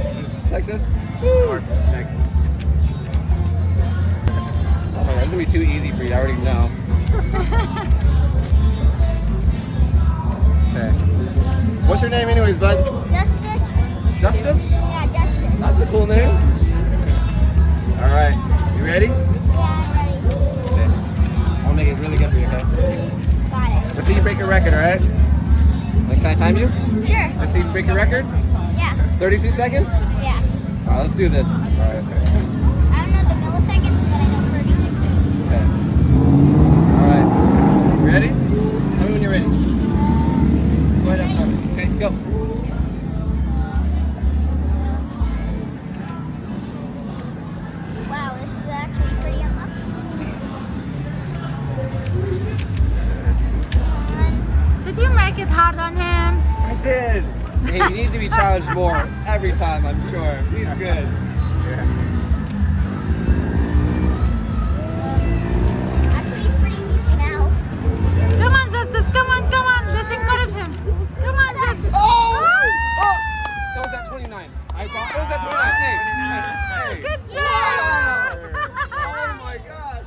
Texas. Texas? North Texas. Oh my god, this is gonna be too easy for you. I already know. Okay. What's your name, anyways, bud? Justice? Justice? Yeah, Justice. That's a cool name. All right. You ready? Yeah, I'm ready. Okay. I'll make it really good for you, okay? Got it. Let's see you break your record, all right? Like, can I time you? Sure. Let's see you break your record. Yeah. 32 seconds? Yeah. All right, let's do this. All right. I don't know the milliseconds, but I know 36 seconds. Okay. All right. You ready? Tell me when you're ready. Go ahead. Okay, go. Wow, this is actually pretty unlucky. Did you make it hard on him? I did. Hey, he needs to be challenged more every time, I'm sure. He's good. Actually, it's pretty easy now. Come on, Justice. Come on, come on. Let's encourage him. Come on, Justice. Oh! Oh! That was at 29. I brought. That was at 29. Hey, hey, hey. Good Wow. job. Oh my gosh.